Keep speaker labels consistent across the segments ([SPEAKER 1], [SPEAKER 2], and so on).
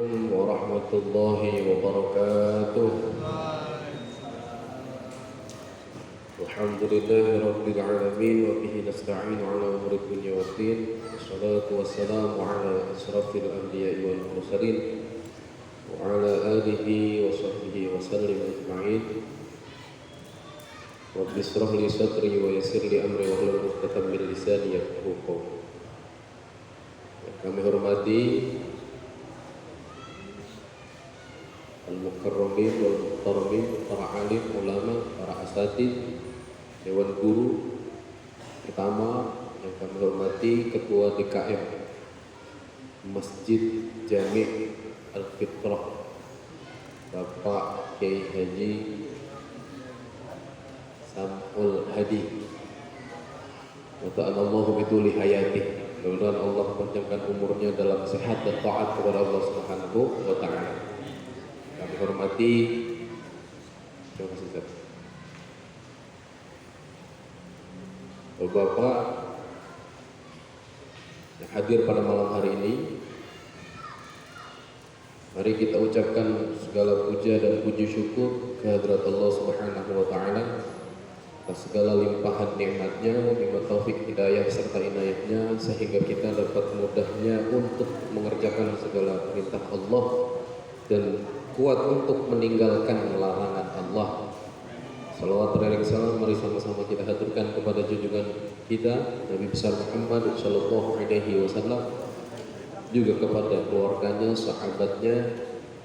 [SPEAKER 1] warahmatullahi wabarakatuh. Alhamdulillahi rabbil alamin wa bihi nasta'inu ala umuri dunya waddin. Wassalatu wassalamu ala asrafil anbiya'i wal mursalin wa ala alihi wa sahbihi wa sallim ajma'in. Rabbi shrah li sadri wa yassir li amri wa hlul 'uqdatam min lisani yafqahu qawli. Kami hormati al-mukarramin wal muhtaramin, para alim, ulama, para asatidz, dewan guru. Pertama yang kami hormati Ketua DKM Masjid Jami' Al-Fitrah Bapak Kiai Haji Sam'ul Hadi, wa ta'alallahu bituli hayatih. Mudah-mudahan Allah panjangkan umurnya dalam sehat dan taat kepada Allah Subhanahu wa ta'ala. Kami hormati, terima kasih Ustaz, Bapak yang hadir pada malam hari ini. Mari kita ucapkan segala puja dan puji syukur kehadirat Allah Subhanahu wa ta'ala atas segala limpahan nikmatnya, nikmat taufik hidayah serta inayahnya, sehingga kita dapat mudahnya untuk mengerjakan segala perintah Allah dan kuat untuk meninggalkan larangan Allah. Salawat dan salam mari sama-sama kita haturkan kepada junjungan kita Nabi besar Muhammad sallallahu alaihi wasallam, juga kepada keluarganya, sahabatnya,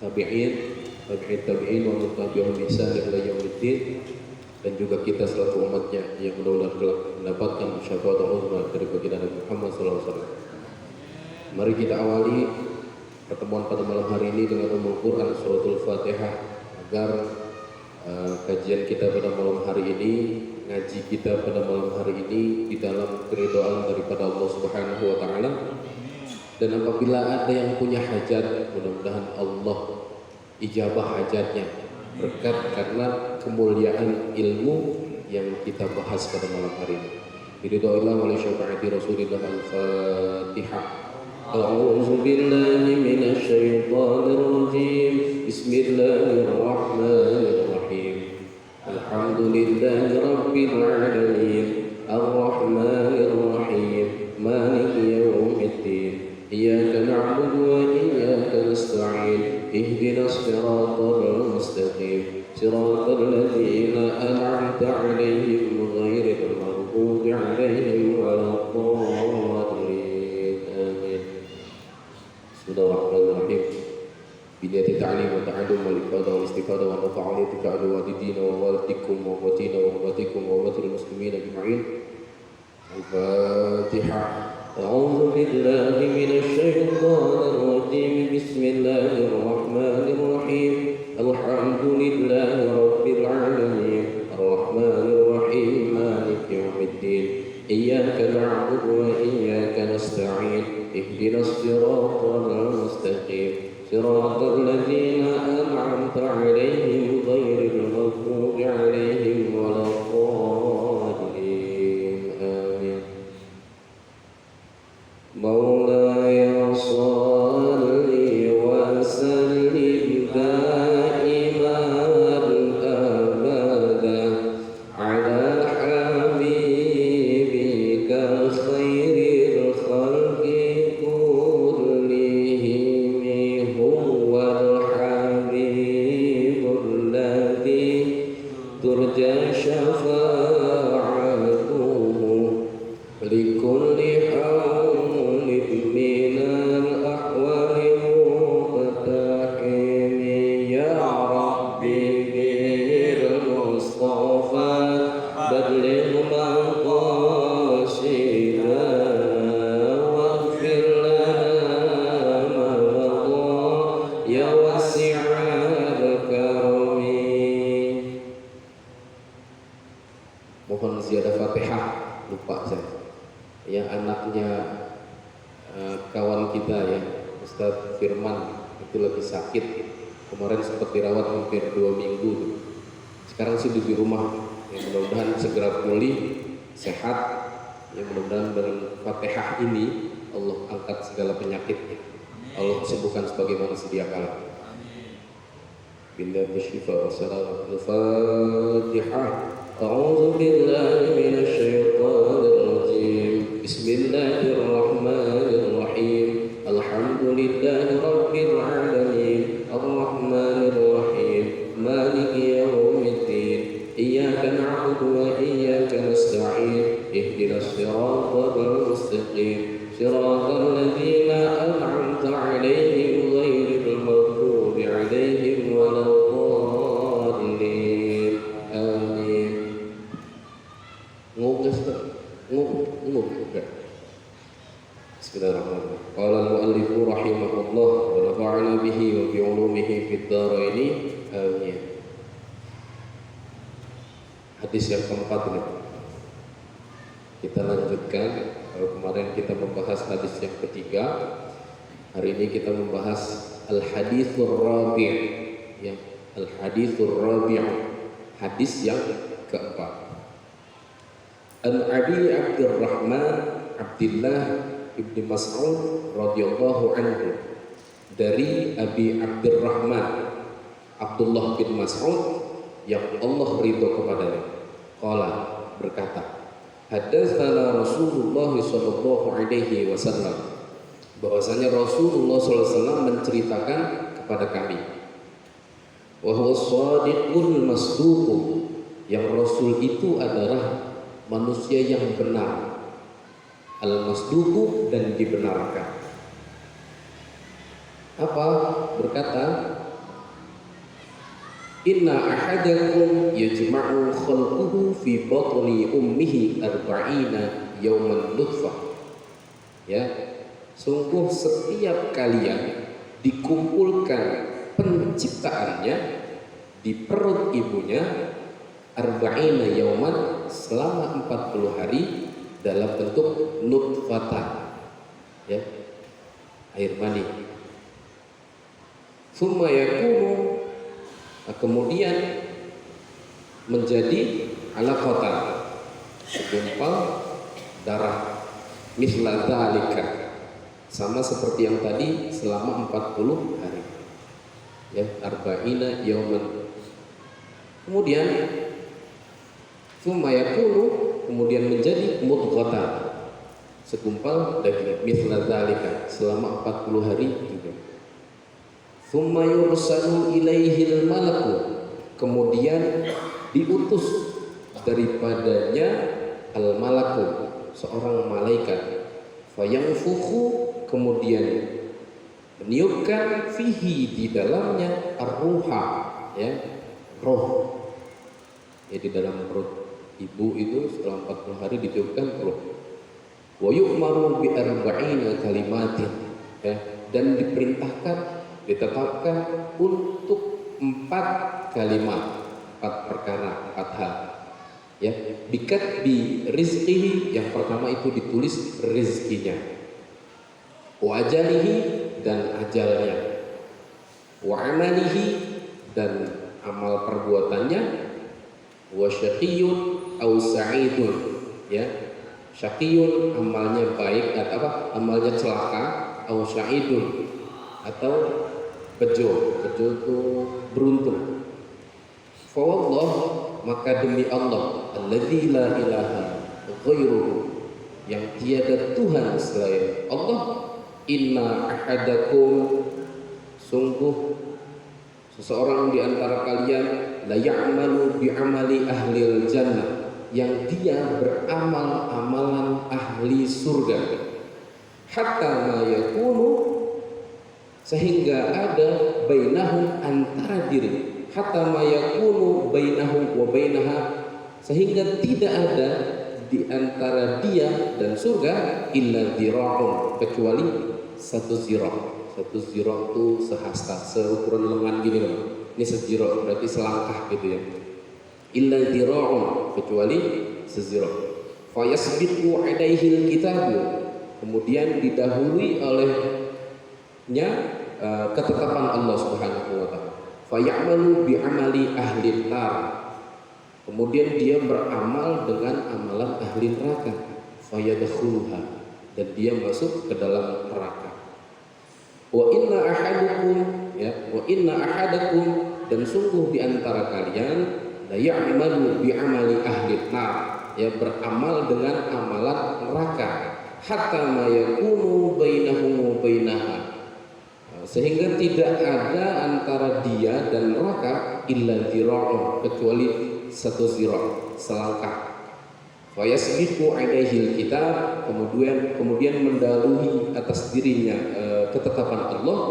[SPEAKER 1] tabi'in, tabi'in wa tabi'un bi ihsan ila yaumiddin, dan juga kita selaku umatnya yang mudah-mudahan kelak mendapatkan syafaat uzma dari baginda Nabi Muhammad SAW. Mari kita awali pertemuan pada malam hari ini dengan ummul Quran suratul Fatihah, agar kajian kita pada malam hari ini, ngaji kita pada malam hari ini di dalam keridhaan daripada Allah Subhanahu wa ta'ala. Dan apabila ada yang punya hajat, mudah-mudahan Allah ijabah hajatnya berkat karena kemuliaan ilmu yang kita bahas pada malam hari ini. Biridha'illah wa li syafaati Rasulillah. Al-Fatihah. A'udzu billahi minasy syaithanir rajim. Bismillahirrahmanirrahim. Alhamdulillahi rabbil alamin. Ar-Rahmanir Rahim. Maliki yaumiddin. Iyyaka na'budu wa iyyaka nasta'in. Ihdinas siratal mustaqim. Siratal ladzina an'amta 'alaihim ghairil maghdubi 'alaihim waladdallin. Amin. Bismillahirrahmanirrahim. Bidayati ta'lim wa ta'allum wal ifadah wal istifadah wa nafa'ali tika'adu wa didina wa waladikum wa watina wa watikum wa watil muslimin ajma'in. Al-Fatihah. أعوذ بالله من الشيطان الرجيم. بسم الله الرحمن الرحيم. الحمد لله رب العالمين. الرحمن الرحيم. مالك يوم الدين. إياك نعبد وإياك نستعين. اهدنا الصراط المستقيم. صراط الذين أنعمت عليهم غير المغضوب عليهم ولا الضالين. آمين. مولاي صل وسلم دائما أبدا على حبيبك خير الخلق كلهم. هو الحبيب الذي ترجى شفاعته لكل حول من الأحوال مقتحم. يا ربي بالمصطفى بلغ مقاصدنا واغفر لنا ما مضى يا واسع الكرم. Mohon ziyadah Fatihah. Lupa saya, yang anaknya kawan kita ya, Ustadz Firman itu lagi sakit. Kemarin sempat dirawat hampir 2 minggu tuh. Sekarang sih di rumah. Ya, mudah-mudahan segera pulih, sehat. Ya, mudah-mudahan dengan Fatihah ini Allah angkat segala penyakitnya. Allah sembuhkan sebagaimana sedia kala. Billahi syifaa wassalamu al-Fatihah. A'udzu billahi minasy syaithanir rajim. Bismillahirrahmanirrahim. Alhamdulillahi rabbil alamin. Arrahmanir rahim. Maliki yaumiddin. Iyyaka na'budu wa iyyaka nasta'in. Ihdinas siratal mustaqim. Siratal ladzina an'amta 'alaihim ghairil maghdubi 'alaihim waladdallin. Amin. Nguk. Bismillahirrahmanirrahim. Qala al-mu'allifu rahimahullah wa nafa'ana bihi wa bi 'ulumihi fid dharain. Amin. Hadis yang keempat ini. Kita lanjutkan. Kalau kemarin kita membahas hadis yang ketiga, hari ini kita membahas al-hadithur rabi', ya, al-hadithur rabi', hadis yang keempat. An Abi Abdurrahman Abdullah ibn Mas'ud radhiyallahu anhu, dari Abi Abdurrahman Abdullah bin Mas'ud yang Allah ridho kepadanya, qala, berkata, hadatsana Rasulullah sallallahu alaihi wasallam, bahwasanya Rasulullah sallallahu alaihi wasallam menceritakan kepada kami, wa huwa shadiqul masduq, yang Rasul itu adalah manusia yang benar, al-masduq, dan dibenarkan. Apa? Berkata, inna ahadakum yajma'u khalquhu fi batni ummihi arba'ina yawman nutfah. Ya, sungguh setiap kalian dikumpulkan penciptaannya di perut ibunya arba'ina yawman, selama 40 hari dalam bentuk nutfatan, ya, air mani. Tsumma yakunu, kemudian menjadi alaqatan, segumpal darah, misla dzalika, sama seperti yang tadi, selama 40 hari, ya, arba'ina yauman. Kemudian tsumma yakunu, kemudian menjadi mudghatan, segumpal daging, misla dzalika, selama 40 hari juga. Tsumma yursalu ilaihil malaku, kemudian diutus daripadanya al malaku, seorang malaikat, fayanfukhu, kemudian meniupkan, fihi, di dalamnya, ar-ruha, ya, roh, ya, di dalam perut ibu itu setelah 40 hari ditiupkan roh. Wa yu'maru bi arba'ina kalimatin, ya, dan diperintahkan, ditetapkan untuk 4 kalimat, 4 perkara, 4 hal, ya. Bikat bi rizqihi, yang pertama itu ditulis rizkinya, wa ajalihi, dan ajalnya, wa amalihi, dan amal perbuatannya, wa syaqiyun au sa'idun, ya, syaqiyun amalnya baik atau apa, amalnya celaka, au sa'idun atau bejo itu beruntung. Fa wallah, maka demi Allah, alladzi la ilaha ghairuhu, yang tiada Tuhan selain Allah, inna ahadakum, sungguh seseorang di antara kalian, la ya'malu bi amali ahlil jannah, yang dia beramal amalan ahli surga, hatta ma yakunu, sehingga ada bainahum, antara diri, hatta ma yakunu bainahu wa bainaha, sehingga tidak ada di antara dia dan surga, illa dzira'un, kecuali 1 zira'. 1 zira' itu sehasta, seukuran lengan gini loh. Ini 1 zira' berarti selangkah gitu ya. Illa dzira'un, kecuali 1 zira'. Fa yasbiqu 'alaihil kitabu, kemudian didahului olehnya ketetapan Allah Subhanahu wa taala. Fa ya'malu bi amali ahli nar, kemudian dia beramal dengan amalan ahli neraka. Fa yadkhuluha, dan dia masuk ke dalam neraka. Wa inna ahadukum, ya, wa inna ahadakum, dan sungguh di antara kalian la ya'malu bi amali ahli nar, ya, beramal dengan amalan neraka, hatta ma yakunu bainahu wa bainaha, sehingga tidak ada antara dia dan neraka illa zira'un, kecuali satu zira', selangkah. Fayasbiqu alaihil kitab, kemudian mendahului atas dirinya ketetapan Allah.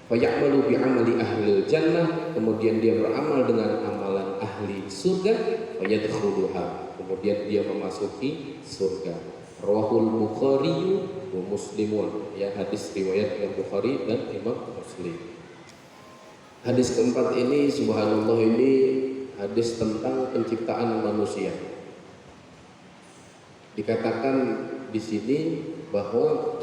[SPEAKER 1] Fayamalu bi amali ahlil jannah, kemudian dia beramal dengan amalan ahli surga. Fayadkhuluha, kemudian dia memasuki surga. Rawahul Bukhari wa Muslimun, ya, hadis riwayat Imam Bukhari dan Imam Muslim. Hadis keempat ini, subhanallah, ini hadis tentang penciptaan manusia. Dikatakan di sini bahwa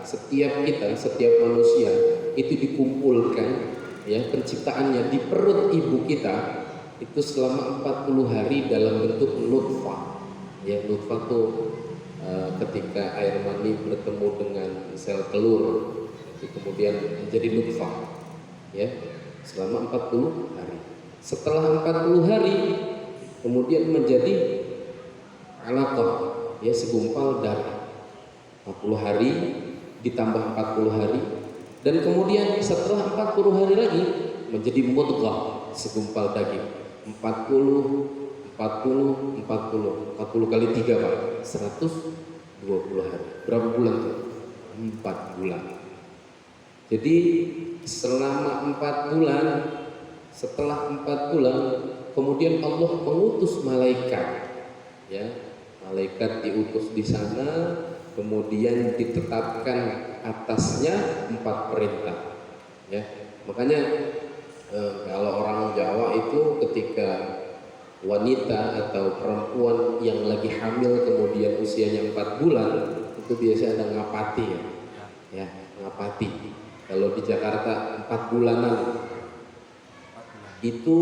[SPEAKER 1] setiap manusia itu dikumpulkan, ya, penciptaannya di perut ibu kita itu selama 40 hari dalam bentuk nutfah. Ya, nutfah itu ketika air mani bertemu dengan sel telur itu kemudian menjadi nutfah, ya, selama 40 hari. Setelah 40 hari kemudian menjadi alaqah, ya, segumpal darah. 40 hari ditambah 40 hari, dan kemudian setelah 40 hari lagi menjadi mudghah, segumpal daging. 40 kali 3, Pak, 120 hari. Berapa bulan tuh? 4 bulan. Jadi selama 4 bulan, setelah 4 bulan kemudian Allah mengutus malaikat, ya, malaikat diutus di sana, kemudian ditetapkan atasnya 4 perintah, ya. Makanya kalau orang Jawa itu ketika wanita atau perempuan yang lagi hamil kemudian usianya 4 bulan itu biasanya ada ngapati, ya, ngapati. Kalau di Jakarta 4 bulanan itu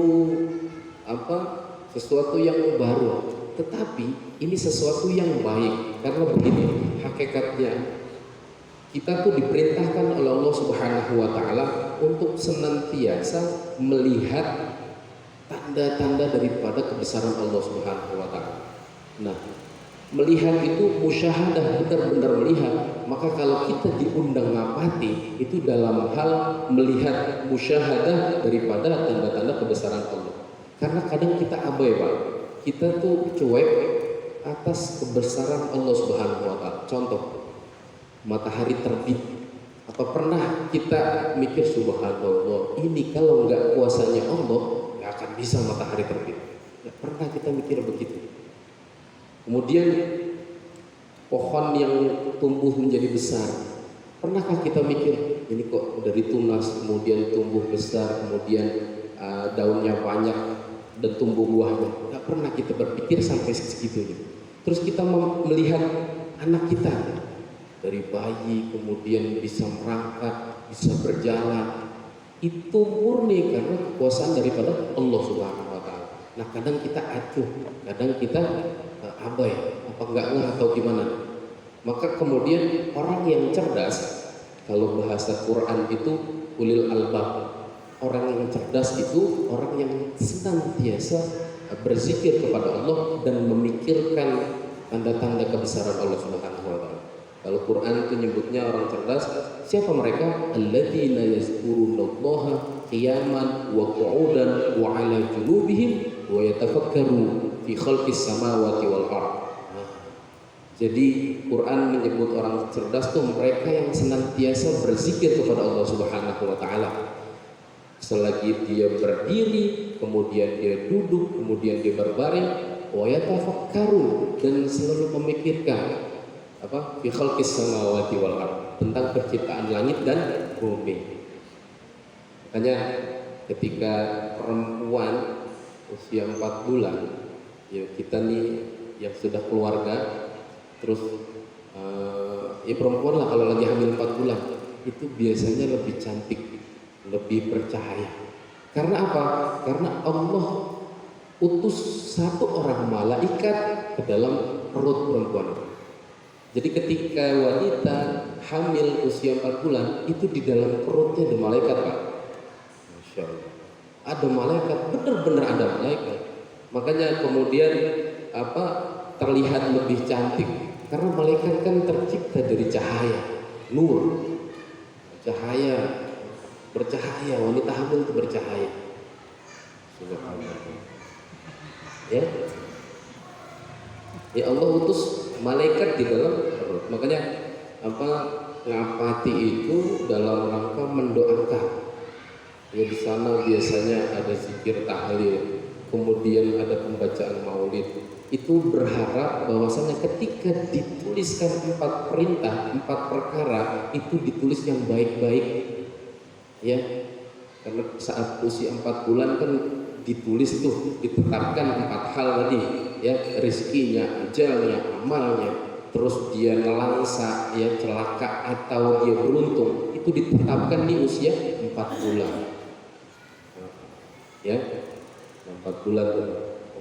[SPEAKER 1] sesuatu yang baru. Tetapi ini sesuatu yang baik, karena begini hakikatnya, kita tuh diperintahkan oleh Allah Subhanahu wa Ta'ala untuk senantiasa melihat tanda-tanda daripada kebesaran Allah Subhanahu wa Ta'ala. Nah, melihat itu musyahadah, benar-benar melihat. Maka kalau kita diundang ngapati, itu dalam hal melihat musyahadah daripada tanda-tanda kebesaran Allah. Karena kadang kita abai, Pak. Kita tuh cuek atas kebesaran Allah Subhanahu wa Ta'ala. Contoh, matahari terbit. Apa pernah kita mikir, subhanallah, ini kalau nggak kuasanya Allah nggak akan bisa matahari terbit? Nggak pernah kita mikir begitu. Kemudian pohon yang tumbuh menjadi besar, pernahkah kita mikir ini kok dari tunas kemudian tumbuh besar, kemudian daunnya banyak dan tumbuh buahnya? Nggak pernah kita berpikir sampai segitunya. Terus kita melihat anak kita dari bayi kemudian bisa merangkak, bisa berjalan, itu murni karena kekuasaan daripada Allah Subhanahu wa Ta'ala. Nah, kadang kita acuh, kadang kita abai, apa enggak atau gimana. Maka kemudian orang yang cerdas, kalau bahasa Quran itu ulil albab, orang yang cerdas itu orang yang senantiasa berzikir kepada Allah dan memikirkan tanda-tanda kebesaran Allah Subhanahu wa Ta'ala. Kalau Quran itu nyebutnya orang cerdas, siapa mereka? Alladzina yazkurunallaha qiyaman wa qu'udan wa 'ala junubihim wa yatafakkaru fi khalqis samawati wal ardh. Jadi Quran menyebut orang cerdas tuh mereka yang senantiasa berzikir kepada Allah Subhanahu wa Ta'ala. Selagi dia berdiri, kemudian dia duduk, kemudian dia berbaring, wa yatafakkaru, dan selalu memikirkan fi khalqis samawati wal ardh, tentang penciptaan langit dan bumi. Makanya ketika perempuan usia 4 bulan, ya kita nih yang sudah keluarga, terus ya perempuan lah kalau lagi hamil 4 bulan itu biasanya lebih cantik, lebih bercahaya. Karena apa? Karena Allah utus satu orang malaikat ke dalam perut perempuan. Jadi ketika wanita hamil usia 4 bulan itu di dalam perutnya ada malaikat, Pak. Masya Allah. Ada malaikat, benar-benar ada malaikat. Makanya kemudian terlihat lebih cantik karena malaikat kan tercipta dari cahaya, nur, cahaya, bercahaya. Wanita hamil itu bercahaya. Subhanallah. Ya Allah utus malaikat di dalam perut. Makanya ngapati itu dalam rangka mendoakan. Ya di sana biasanya ada zikir tahlil, kemudian ada pembacaan maulid. Itu berharap bahwasanya ketika dituliskan 4 perintah, 4 perkara itu ditulis yang baik-baik. Ya. Karena saat usia 4 bulan kan ditulis tuh, ditetapkan 4 hal tadi, ya, rezekinya, ajalnya, amalnya, terus dia nelangsa, ya, celaka atau dia beruntung, itu ditetapkan di usia 4 bulan. Ya, 4 bulan tuh.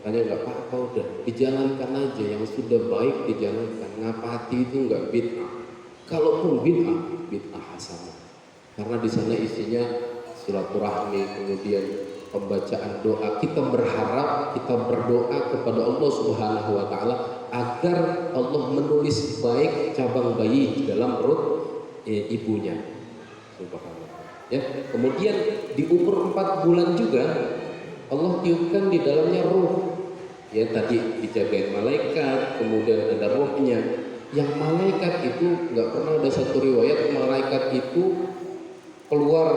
[SPEAKER 1] Makanya nggak apa-apa, udah dijalankan aja, yang sudah baik dijalankan. Ngapati itu nggak bid'ah. Kalaupun bid'ah hasanah. Karena di sana isinya silaturahmi, kemudian pembacaan doa. Kita berharap, kita berdoa kepada Allah Subhanahu wa taala agar Allah menulis baik cabang bayi di dalam perut ibunya. Subhanallah. Ya, kemudian di umur 4 bulan juga Allah tiupkan di dalamnya ruh. Ya, tadi dijagain malaikat, kemudian ada ruhnya. Yang malaikat itu nggak pernah ada satu riwayat malaikat itu keluar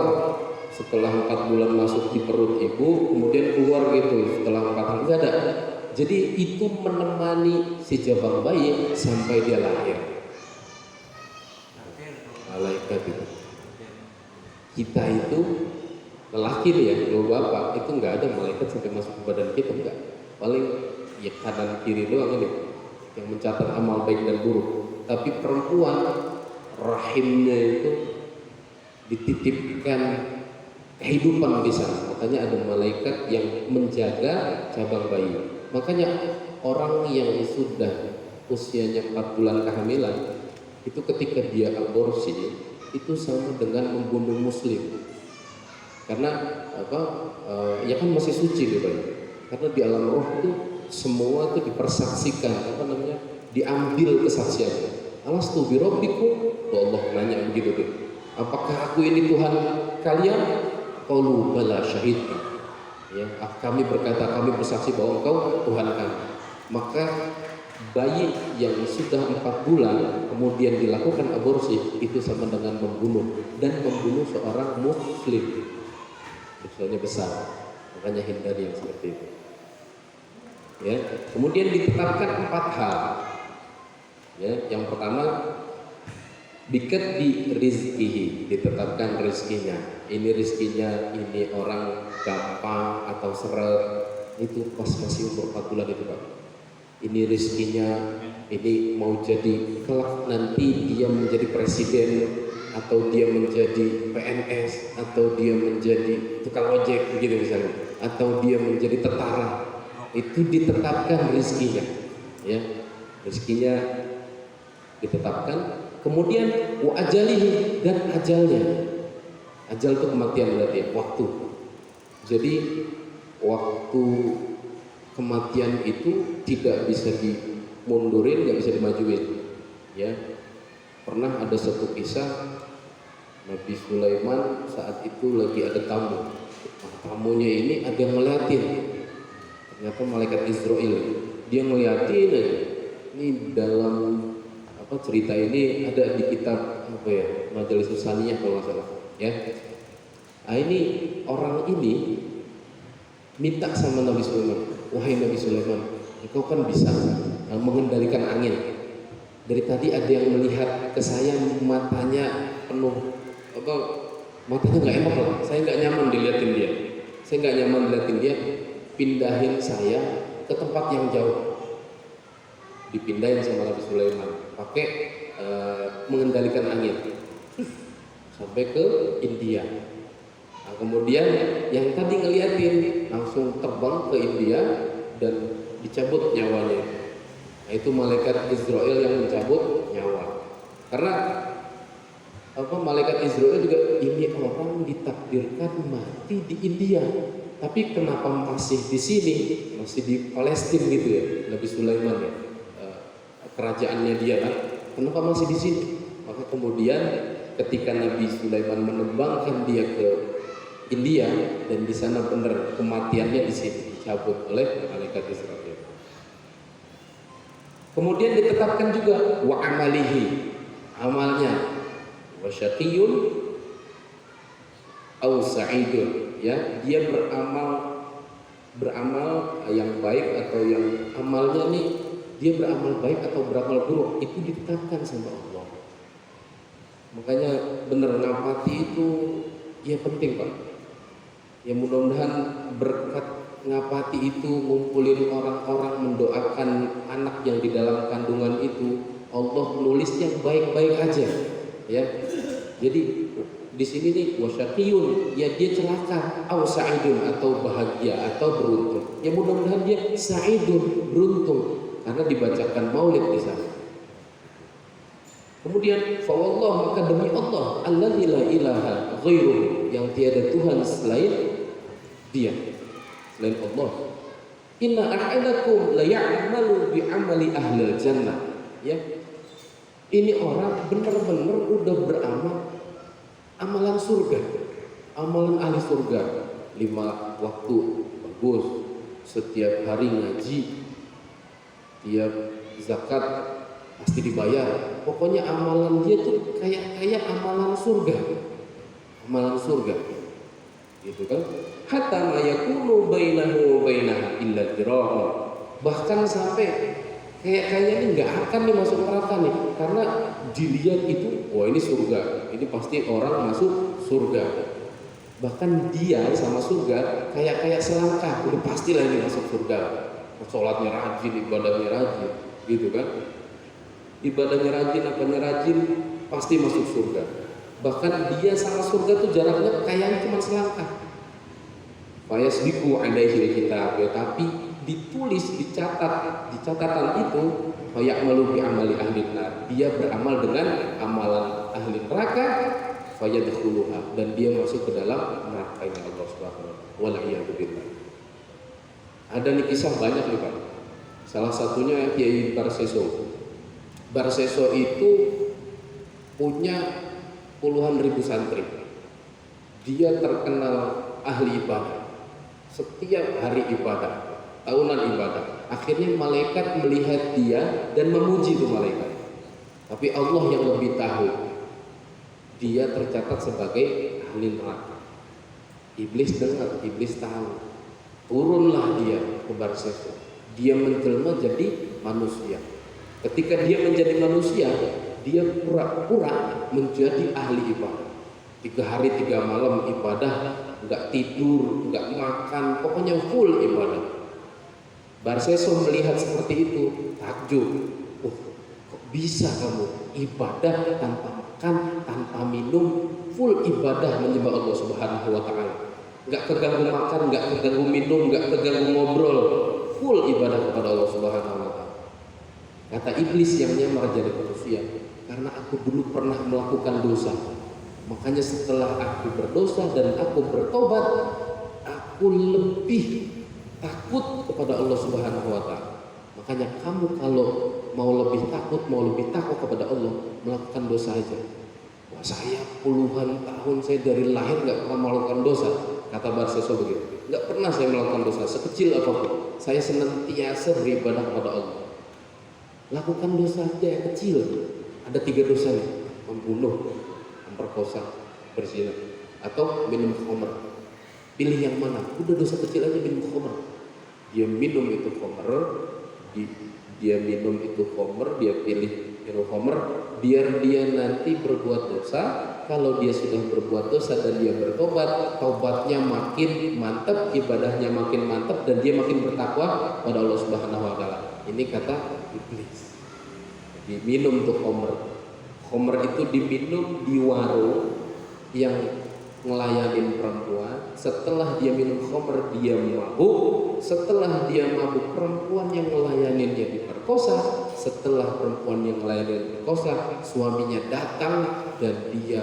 [SPEAKER 1] setelah 4 bulan masuk di perut ibu, kemudian keluar gitu setelah 4 bulan, nggak ada. Jadi itu menemani si jabang bayi sampai dia lahir. Malaikat itu. Kita itu lelaki nih ya, kalau bapak itu nggak ada malaikat sampai masuk ke badan kita, enggak. Paling ya kanan kiri doang ini yang mencatat amal baik dan buruk. Tapi perempuan rahimnya itu dititipkan kehidupan di sana. Makanya ada malaikat yang menjaga cabang bayi. Makanya orang yang sudah usianya 4 bulan kehamilan itu ketika dia aborsi itu sama dengan membunuh muslim. Karena ya kan masih suci gitu ya. Karena di alam roh itu semua itu dipersaksikan, diambil kesaksiannya. Alastu bi rabbikum, Allah nanya begitu tuh. Apakah aku ini Tuhan kalian? Qalu bala syahidna. Ya, kami berkata, kami bersaksi bahwa engkau Tuhan kami. Maka bayi yang sudah 4 bulan kemudian dilakukan aborsi itu sama dengan membunuh, dan membunuh seorang muslim. Dosanya besar. Makanya hindari yang seperti itu. Ya, kemudian ditetapkan 4 hal. Ya, yang pertama bikat di rizkihi, ditetapkan rizkinya. Ini rizkinya, ini orang gampang atau seret, itu pas masih umur 4 bulan itu Pak. Ini rizkinya, ini mau jadi kelak nanti dia menjadi presiden, atau dia menjadi PNS, atau dia menjadi tukang ojek begitu misalnya, atau dia menjadi tentara. Itu ditetapkan rizkinya, ya, rizkinya ditetapkan. Kemudian wa ajalihi, dan ajalnya. Ajal itu kematian berarti waktu. Jadi waktu kematian itu tidak bisa dimundurin, nggak bisa dimajuin. Ya, pernah ada satu kisah Nabi Sulaiman saat itu lagi ada tamu. Nah, tamunya ini ada yang ngeliatin. Ternyata malaikat Israel. Dia ngeliatin aja. Ini dalam cerita ini ada di kitab Majalis Usaniyah kalau nggak salah. Ya. Nah, ini orang ini minta sama Nabi Sulaiman, wahai Nabi Sulaiman, engkau kan bisa mengendalikan angin. Dari tadi ada yang melihat ke saya, matanya penuh matanya nggak enak lah. Saya nggak nyaman dilihatin dia. Saya nggak nyaman dilihatin dia. Pindahin saya ke tempat yang jauh. Dipindahin sama Nabi Sulaiman. Pakai mengendalikan angin sampai ke India. Nah, kemudian yang tadi ngeliatin langsung terbang ke India dan dicabut nyawanya. Nah, itu malaikat Israel yang mencabut nyawa. Karena malaikat Israel juga, ini orang ditakdirkan mati di India, tapi kenapa masih di sini, masih di Palestina gitu ya, Nabi Sulaiman ya, kerajaannya dia kan, kenapa masih di sini? Maka kemudian ketika Nabi Sulaiman menembangkan dia ke India, dan di sana benar kematiannya di sini dicabut oleh malaikat Israel. Kemudian ditetapkan juga wa amalihi, amalnya, wa syaqiyun au sa'idun, ya, dia beramal yang baik atau yang amalnya nih dia beramal baik atau beramal buruk, itu ditetapkan sama Allah. Makanya benar ngapati itu ya penting Pak. Ya mudah-mudahan berkat ngapati itu ngumpulin orang-orang mendoakan anak yang di dalam kandungan itu, Allah menulis yang baik-baik aja, ya. Jadi di sini nih wasyaqiyun, ya dia celaka, au sa'idun atau bahagia atau beruntung. Ya mudah-mudahan dia sa'idun, beruntung, karena dibacakan maulid di sana. Kemudian fawallah, maka demi Allah, allazi la ilaha ghairuhu, yang tiada Tuhan selain dia, selain Allah. Inna ahadakum la ya'malu bi amali ahlil jannah, ya. Ini orang benar-benar udah beramal amalan surga, amalan ahli surga. 5 waktu bagus, setiap hari ngaji, tiap zakat pasti dibayar. Pokoknya amalan dia tuh kayak amalan surga, amalan surga, gitu kan? Hatta ma yakunu bainahu wa bainaha illa dirahum, bahkan sampai kayaknya ini nggak akan nih masuk neraka nih, karena dilihat itu, wah ini surga, ini pasti orang masuk surga. Bahkan dia sama surga kayak selangkah, udah pastilah ini masuk surga. Sholatnya rajin, ibadahnya rajin, gitu kan? Ibadahnya rajin, apanya rajin, pasti masuk surga. Bahkan dia sama surga tuh jaraknya kayaknya cuma selangkah. Fayasbiqu alaihi kitab, ya, tapi ditulis, dicatat di catatan itu, fayamalu bi amali ahli nar, dia beramal dengan amalan ahli neraka, fayadkhuluha, dan dia masuk ke dalam neraka ini Allah Subhanahu wa ta'ala. Ada nih kisah banyak nih Pak. Salah satunya Kiai Barseso. Barseso itu punya puluhan ribu santri. Dia terkenal ahli ibadah. Setiap hari ibadah, tahunan ibadah. Akhirnya malaikat melihat dia dan memuji tuh malaikat. Tapi Allah yang lebih tahu, dia tercatat sebagai ahli neraka. Iblis dengar, iblis tahu. Turunlah dia ke Barseso. Dia menjelma jadi manusia. Ketika dia menjadi manusia, dia pura-pura menjadi ahli ibadah. 3 hari 3 malam ibadah, nggak tidur, nggak makan, pokoknya full ibadah. Barseso melihat seperti itu, takjub. Kok bisa kamu ibadah tanpa makan, tanpa minum, full ibadah menyembah Allah Subhanahu wa ta'ala. Nggak keganggu makan, nggak keganggu minum, nggak keganggu ngobrol, full ibadah kepada Allah Subhanahu wa ta'ala. Kata iblis yang nyamar jadi manusia, karena aku dulu pernah melakukan dosa, makanya setelah aku berdosa dan aku bertobat, aku lebih takut kepada Allah Subhanahu wa ta'ala. Makanya kamu kalau mau lebih takut kepada Allah, melakukan dosa aja. Wah, saya puluhan tahun, saya dari lahir nggak pernah melakukan dosa, kata Barseso begitu. Nggak pernah saya melakukan dosa sekecil apapun. Saya senantiasa beribadah kepada Allah. Lakukan dosa aja yang kecil. Ada 3 dosa nih: membunuh, memperkosa, berzina, atau minum khamr. Pilih yang mana? Udah dosa kecil aja, minum khamr. Dia minum itu khamr, dia minum itu khamr, dia pilih minum khamr, biar dia nanti berbuat dosa. Kalau dia sudah berbuat dosa dan dia bertobat, taubatnya makin mantap, ibadahnya makin mantap, dan dia makin bertakwa pada Allah Subhanahu wa ta'ala. Ini kata iblis. Diminum tuh khamr. Khamr itu diminum di warung yang ngelayanin perempuan. Setelah dia minum khamr, dia mabuk. Setelah dia mabuk, perempuan yang ngelayaninnya diperkosa. setelah perempuan yang lain yang diperkosa, suaminya datang dan dia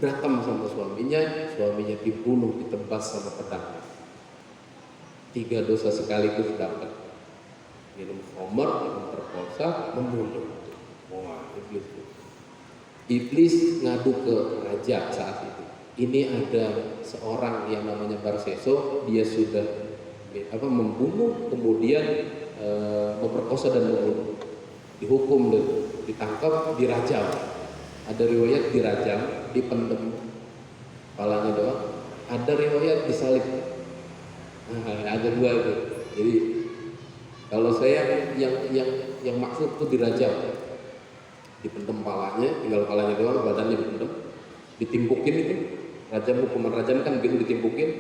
[SPEAKER 1] berantem sama suaminya dibunuh, ditebas sama pedang. 3 dosa sekaligus dapat. Minum khamr, memperkosa, membunuh. Wah, iblis ngadu ke raja saat itu. Ini ada seorang yang namanya Barseso, dia sudah membunuh, kemudian memperkosa dan membunuh. Dihukum, ditangkap, dirajam. Ada riwayat dirajam, dipendem kepalanya doang. Ada riwayat disalib. Ada 2 itu. Jadi kalau saya yang maksud itu dirajam, dipendem palanya, tinggal palanya doang, badannya dipendem, ditimpukin itu. Rajam, hukuman rajam kan begitu, ditimpukin.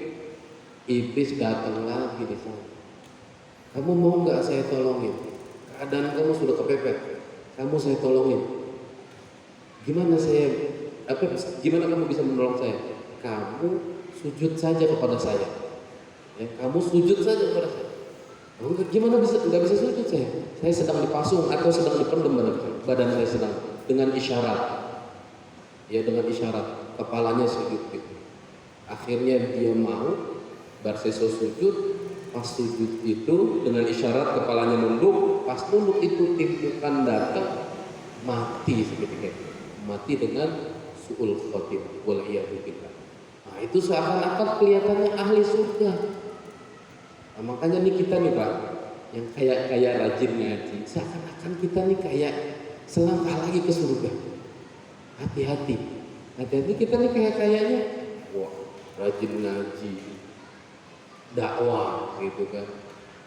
[SPEAKER 1] Iblis datang lagi di sana. Kamu mau nggak saya tolongin? Keadaan kamu sudah kepepet. Kamu saya tolongin. Gimana kamu bisa menolong saya? Kamu sujud saja kepada saya. Ya, kamu sujud saja kepada saya. Gimana nggak bisa sujud saya? Saya sedang dipasung atau sedang dipendem badan saya sedang dengan isyarat. Ya, dengan isyarat kepalanya sujud gitu. Akhirnya dia mau, Barseso sujud. Pas sujud itu dengan isyarat kepalanya nunduk, pas nunduk itu timpukan datang, mati seketika itu. Mati dengan su'ul khotimah, wal'iyadzubillah. Nah, itu seakan-akan kelihatannya ahli surga. Nah, makanya nih kita nih Pak, yang kayak rajin ngaji, seakan-akan kita nih kayak selangkah lagi ke surga. Hati-hati kita nih kayaknya wah, rajin ngaji, dakwah gitu kan.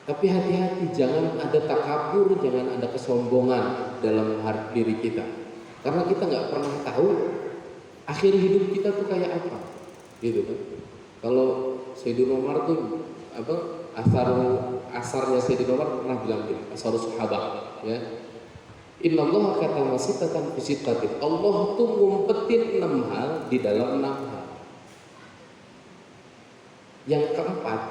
[SPEAKER 1] Tapi hati-hati, jangan ada takabur, jangan ada kesombongan dalam diri kita. Karena kita nggak pernah tahu akhir hidup kita tuh kayak apa, gitu kan. Kalau Sayyidina Umar tuh asarnya Sayyidina Umar pernah bilang gitu, asarus sahabat, ya. Innallaha katama sitatan fi sittatin. Allah tuh ngumpetin 6 hal di dalam 6 hal. Yang keempat,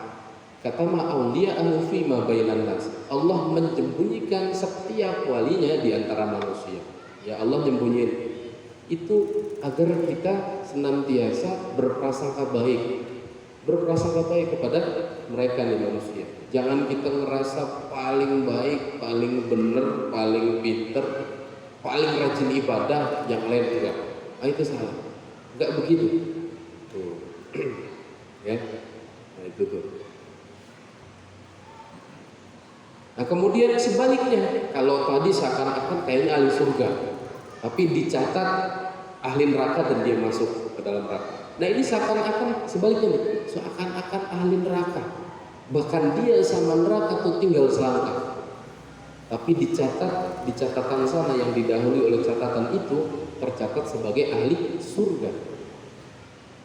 [SPEAKER 1] kata ma'auliya'ahu fima bainan nas. Allah menyembunyikan setiap walinya di antara manusia. Ya, Allah nyembunyiin itu agar kita senantiasa berprasangka baik kepada mereka nih manusia. Jangan kita ngerasa paling baik, paling bener, paling pinter, paling rajin ibadah, yang lain enggak. Nah, itu salah. Enggak begitu. Tuh. Ya. Nah, itu tuh. Nah, kemudian sebaliknya, kalau tadi seakan-akan kayaknya ahli surga, tapi dicatat ahli neraka dan dia masuk ke dalam neraka. Nah, ini seakan-akan sebaliknya nih, seakan-akan ahli neraka, bahkan dia sama neraka tuh tinggal selangkah. Tapi di catatan sana yang didahului oleh catatan itu tercatat sebagai ahli surga,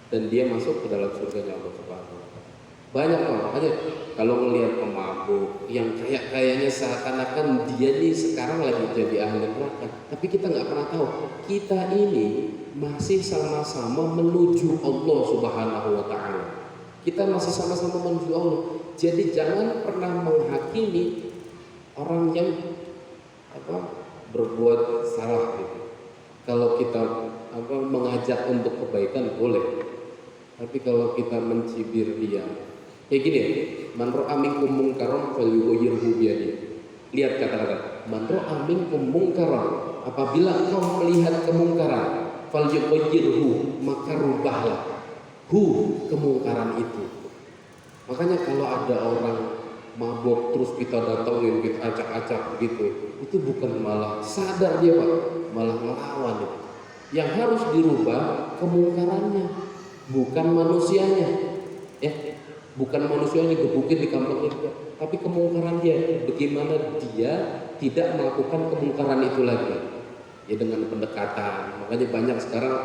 [SPEAKER 1] dan dia masuk ke dalam surganya Allah Subhanahu wa Ta'ala. Banyak orang, makanya kalau melihat pemabuk yang kayaknya seakan-akan dia nih sekarang lagi jadi ahli neraka, tapi kita nggak pernah tahu kita ini masih sama-sama menuju Allah Subhanahu wa Ta'ala. Kita masih sama-sama menuju Allah. Jadi jangan pernah menghakimi orang yang berbuat salah gitu. Kalau kita mengajak untuk kebaikan boleh, tapi kalau kita mencibir dia, kayak gini ya, man ra'a minkum munkaran falyughayyirhu biyadihi. Lihat kata-kata, man ra'a minkum munkaran, apabila engkau melihat kemungkaran, falyughayyirhu, maka rubahlah kemungkaran itu. Makanya kalau ada orang mabok terus kita datangin, kita acak-acak gitu, itu bukan malah sadar dia Pak, malah melawan itu. Yang harus dirubah kemungkarannya, bukan manusianya, ya, bukan manusianya gebukin di kampung itu, tapi kemungkaran dia. Bagaimana dia tidak melakukan kemungkaran itu lagi, ya dengan pendekatan. Makanya banyak sekarang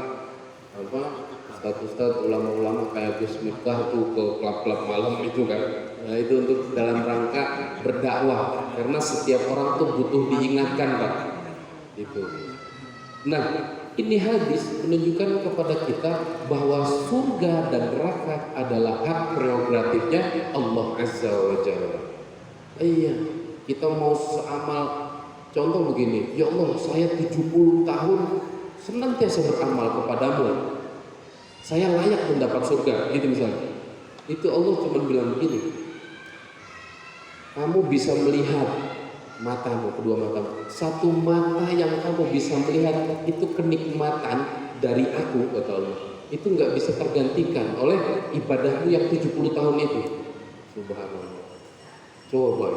[SPEAKER 1] ustaz-ustaz, ulama-ulama kayak Gus Miftah tuh ke klub-klub malam itu kan. Nah, itu untuk dalam rangka berdakwah, karena setiap orang tuh butuh diingatkan Pak. Gitu. Nah, ini hadis menunjukkan kepada kita bahwa surga dan neraka adalah hak prerogatifnya Allah Azza wa Jalla. Iya, kita mau seamal Contoh begini, ya Allah saya 70 tahun senantiasa beramal kepadamu, saya layak mendapat surga, gitu misalnya. Itu Allah cuma bilang begini, kamu bisa melihat matamu, kedua matamu, satu mata yang kamu bisa melihat itu kenikmatan dari aku, kata Allah, itu nggak bisa tergantikan oleh ibadahmu yang 70 tahun itu. Subhanallah. Coba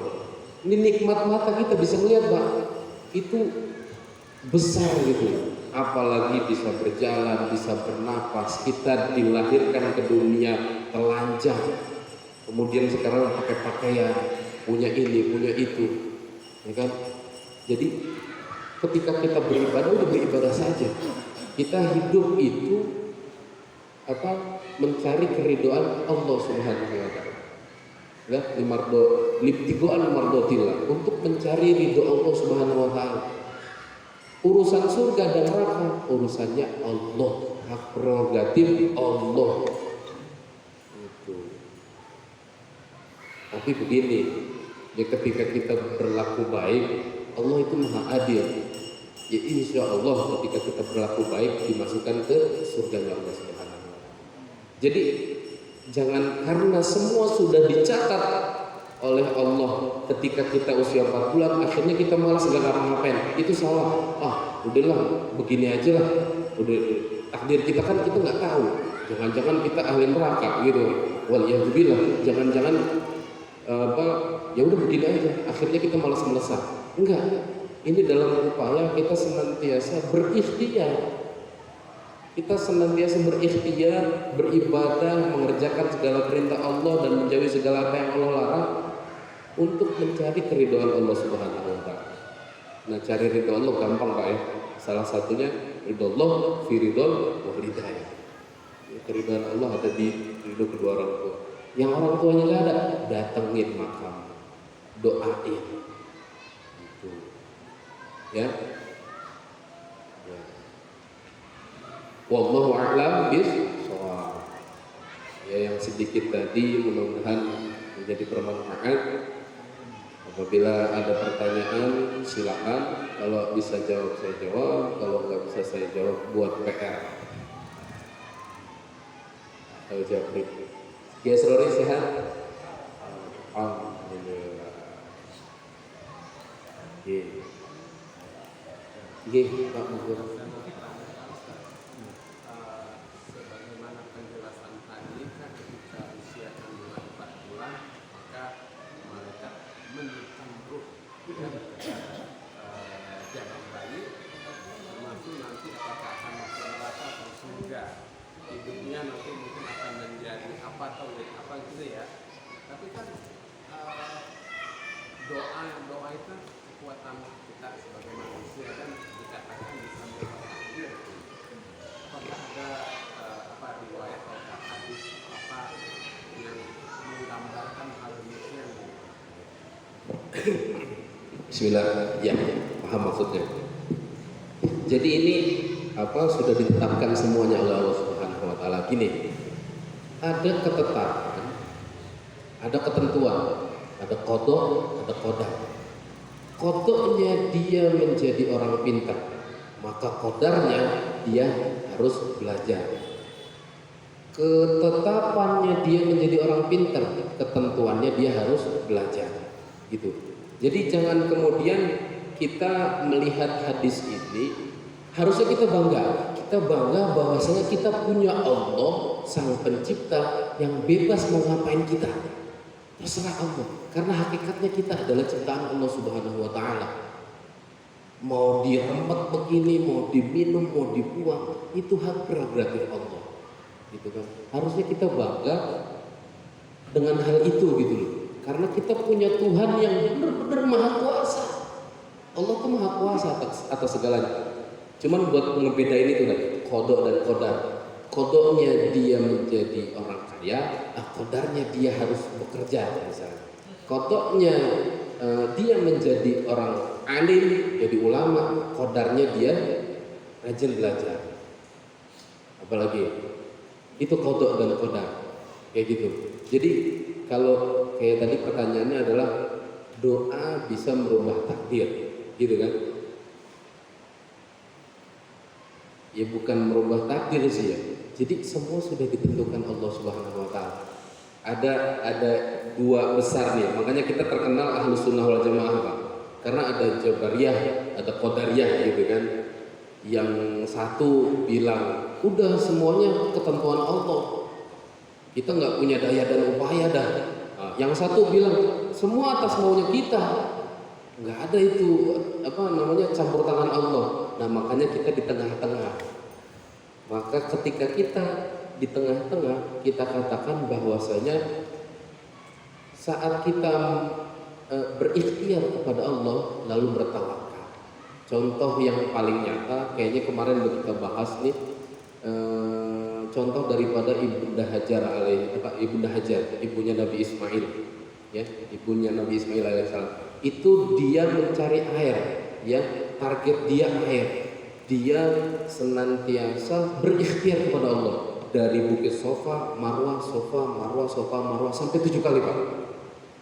[SPEAKER 1] ini nikmat mata kita bisa melihat, Pak, itu besar gitu. Apalagi bisa berjalan, bisa bernapas, kita dilahirkan ke dunia telanjang, kemudian sekarang pakai pakaian, punya ini, punya itu, ya kan? Jadi ketika kita beribadah, udah beribadah saja. Kita hidup itu mencari keridhaan Allah Subhanahu wa taala. Ya, libtigoan mardotillah, untuk mencari ridho Allah Subhanahu wa taala. Urusan surga dan neraka urusannya Allah, hak prerogatif Allah. Itu. Tapi begini, ya ketika kita berlaku baik, Allah itu maha adil. Ya insya Allah ketika kita berlaku baik dimasukkan ke surganya Allah Subhanahu wa taala. Jadi jangan karena semua sudah dicatat oleh Allah ketika kita usia 4 bulan akhirnya kita malas gak ngapa-ngapain, itu salah. Udahlah begini aja lah, udah takdir kita kan kita nggak tahu, jangan-jangan kita ahli neraka gitu, waliyahzubillah, jangan-jangan ya udah begini aja, akhirnya kita malas-malasan. Enggak, ini dalam upaya kita senantiasa berikhtiar. Kita senantiasa berikhtiar, beribadah, mengerjakan segala perintah Allah dan menjauhi segala apa yang Allah larang untuk mencari keridhaan Allah Subhanahu wa taala. Nah, cari ridho Allah gampang, Pak, ya. Salah satunya ridho Allah fi ridhol walidayah. Keridhaan Allah ada di ridho kedua orang tua. Yang orang tuanya nggak ada, datengin makam, doain. Gitu. Ya. Wallahu a'lam bishawab. Ya, yang sedikit tadi mudah-mudahan menjadi bermanfaat. Apabila ada pertanyaan silakan, kalau bisa jawab saya jawab, kalau nggak bisa saya jawab buat PR. Kalau jawab ya, Rory sehat? Alhamdulillah. Pak Mugor.
[SPEAKER 2] Sebagaimana penjelasan tadi, ketika usia kandungan 4 bulan, maka mereka menyimpan ruh janin bayi, termasuk nanti apakah akan masuk neraka atau surga. Hidupnya nanti mungkin akan menjadi apa atau apa gitu ya. Tapi kan doa itu kekuatan kita sebagai manusia kan dikatakan bisa merubah takdir. Apakah ada riwayat atau hadis apa yang menggambarkan hal demikian?
[SPEAKER 1] Bismillah, ya, paham maksudnya. Jadi ini sudah ditetapkan semuanya oleh Allah Subhanahu wa taala. Gini, ada ketetapan, ada ketentuan, ada qada, ada qadar. Qadanya dia menjadi orang pintar, maka qadarnya dia harus belajar. Ketetapannya dia menjadi orang pintar, ketentuannya dia harus belajar. Gitu. Jadi jangan kemudian kita melihat hadis ini, harusnya kita bangga bahwasanya kita punya Allah Sang Pencipta yang bebas mau ngapain kita, terserah Allah. Karena hakikatnya kita adalah ciptaan Allah Subhanahu wa taala. Mau diremet begini, mau diminum, mau dibuang, itu hak prerogatif Allah. Gitu kan. Harusnya kita bangga dengan hal itu gitu loh. Karena kita punya Tuhan yang benar-benar maha kuasa. Allah tuh maha kuasa atas segalanya. Cuman buat ngebedain itu kan, kodok dan kodar. Kodoknya dia menjadi orang kaya, kodarnya dia harus bekerja misalnya. Kodoknya dia menjadi orang alim, jadi ulama, kodarnya dia rajin belajar. Apalagi itu kodok dan kodar, kayak gitu. Jadi kalau kayak tadi pertanyaannya adalah doa bisa merubah takdir. gitu kan? Ya bukan merubah takdir sih ya. Jadi semua sudah ditentukan Allah Subhanahu wa taala. Ada dua besar nih, makanya kita terkenal Ahlus Sunnah wal Jamaah Pak. Karena ada Jabariyah, ada Qadariyah gitu kan. Yang satu bilang, udah semuanya ketentuan Allah. Kita nggak punya daya dan upaya dah. Nah, yang satu bilang, semua atas maunya kita. Nggak ada itu campur tangan Allah. Nah makanya kita di tengah-tengah. Maka ketika kita di tengah-tengah, kita katakan bahwasanya saat kita berikhtiar kepada Allah lalu bertawakal. Contoh yang paling nyata, kayaknya kemarin udah kita bahas nih, contoh daripada Ibunda Hajar ibunya Nabi Ismail, ya, ibunya Nabi Ismail alaihissalam. Itu dia mencari air, ya, target dia air. Dia senantiasa berikhtiar kepada Allah dari bukit Sofa, Marwah, Sofa, Marwah, Sofa, Marwah sampai 7 kali Pak.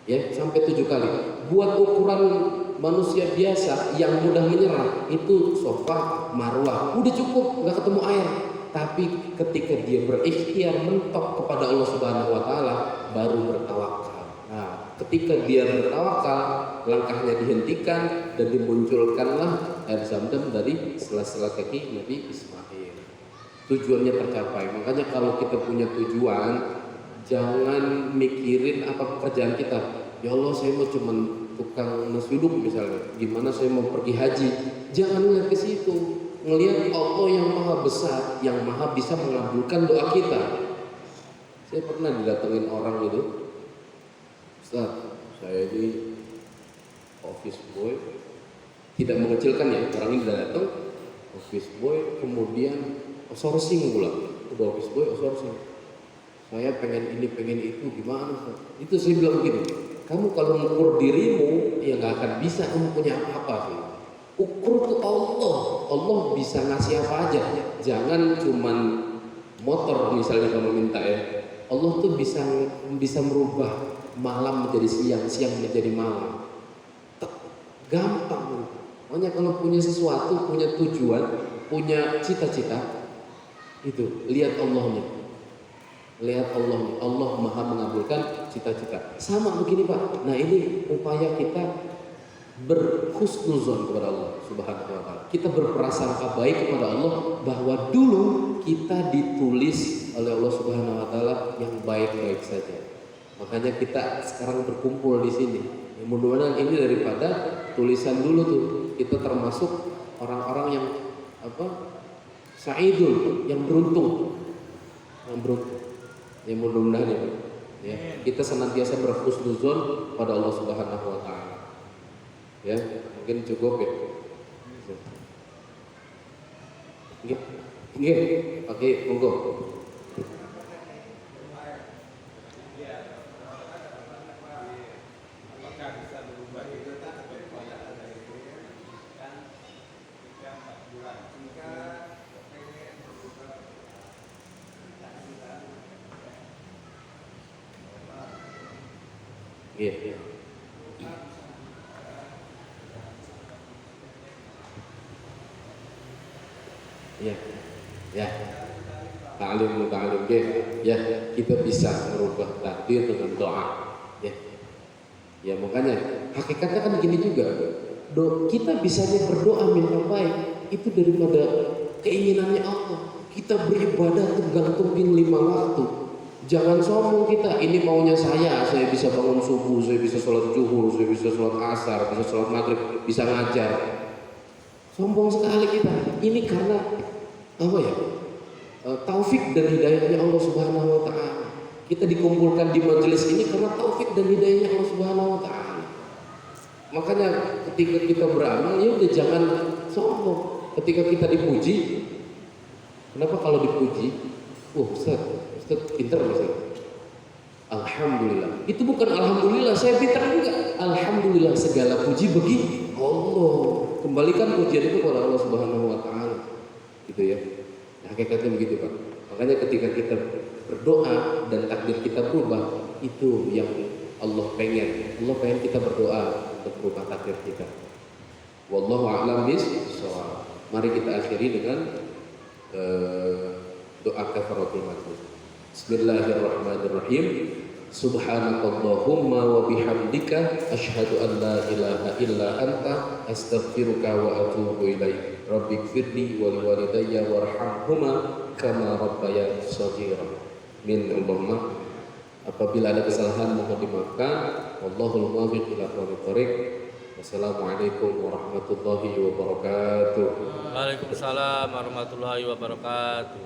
[SPEAKER 1] Ya, sampai 7 kali. Buat ukuran manusia biasa yang mudah menyerah itu Sofa, Marwah, udah cukup, nggak ketemu air. Tapi ketika dia berikhtiar mentok kepada Allah Subhanahu wa taala baru bertawakal. Nah, ketika dia bertawakal, langkahnya dihentikan dan dimunculkanlah air Zam-Zam dari sela-sela kaki Nabi Ismail. Tujuannya tercapai. Makanya kalau kita punya tujuan, jangan mikirin apa pekerjaan kita. Ya Allah, saya mau cuman tukang nasi uduk misalnya. Gimana saya mau pergi haji? Jangan lihat ke situ. Ngelihat Allah yang maha besar, yang maha bisa mengabulkan doa kita. Saya pernah didatengin orang itu, Ustaz, saya ini office boy, tidak mengecilkan ya, orang ini datang office boy, kemudian outsourcing pula, udah office boy outsourcing. Saya pengen ini, pengen itu, gimana Ustaz? Itu saya bilang begini, kamu kalau mengukur dirimu, ya nggak akan bisa kamu punya apa-apa sih. Ukur tuh Allah bisa ngasih apa aja. Jangan cuman motor misalnya kamu minta ya. Allah tuh bisa merubah malam menjadi siang, siang menjadi malam. Gampang. Makanya kalau punya sesuatu, punya tujuan, punya cita-cita, itu lihat Allahnya. Lihat Allahnya. Allah maha mengabulkan cita-cita. Sama begini Pak. Nah ini upaya kita berhusnuzon kepada Allah Subhanahu wa taala. Kita berprasangka baik kepada Allah bahwa dulu kita ditulis oleh Allah Subhanahu wa taala yang baik-baik saja. Makanya kita sekarang berkumpul di sini. Ya, mudah-mudahan ini daripada tulisan dulu tuh, kita termasuk orang-orang yang sa'idul, yang beruntung. Ya mudah-mudahan ya. Kita senantiasa berhusnuzon pada Allah Subhanahu wa taala. Ya, mungkin cukup ya. Nggih. Oke, monggo. Iya. Ya. Ta'lim ya, kita bisa merubah takdir dengan doa. Ya makanya hakikatnya kan gini juga. Kita bisanya berdoa minta baik itu daripada keinginannya Allah. Kita beribadah tergantung 5 waktu. Jangan sombong kita, ini maunya saya bisa bangun subuh, saya bisa sholat zuhur, saya bisa sholat asar, bisa sholat maghrib, bisa ngajar. Sombong sekali kita. Ini karena taufik dan hidayahnya Allah Subhanahu wa taala. Kita dikumpulkan di majelis ini karena taufik dan hidayahnya Allah Subhanahu wa taala. Makanya ketika kita beramal ya udah jangan sombong. Ketika kita dipuji, kenapa kalau dipuji, Ustaz pinter misalnya. Alhamdulillah. Itu bukan alhamdulillah saya pinter, enggak. Alhamdulillah segala puji bagi Allah. Kembalikan pujian itu kepada Allah Subhanahu wa taala. Gitu ya. Nah, hakikatnya begitu Pak. Makanya ketika kita berdoa dan takdir kita berubah, itu yang Allah pengen. Allah pengen kita berdoa untuk berubah takdir kita. Wallahu a'lam bishawab. Mari kita akhiri dengan doa kafaratul majlis. Bismillahirrahmanirrahim. Subhanakallahumma wa bihamdika asyhadu an la ilaha illa anta astaghfiruka wa atubu ilaik. Rabbighfirli wa liwalidayya warhamhuma kama rabbayani shaghira. Min Allahumma. Apabila ada kesalahan mohon dimaafkan. Wallahul muwaffiq ila aqwamit thoriq. Wassalamualaikum warahmatullahi wabarakatuh.
[SPEAKER 3] Waalaikumsalam warahmatullahi wabarakatuh.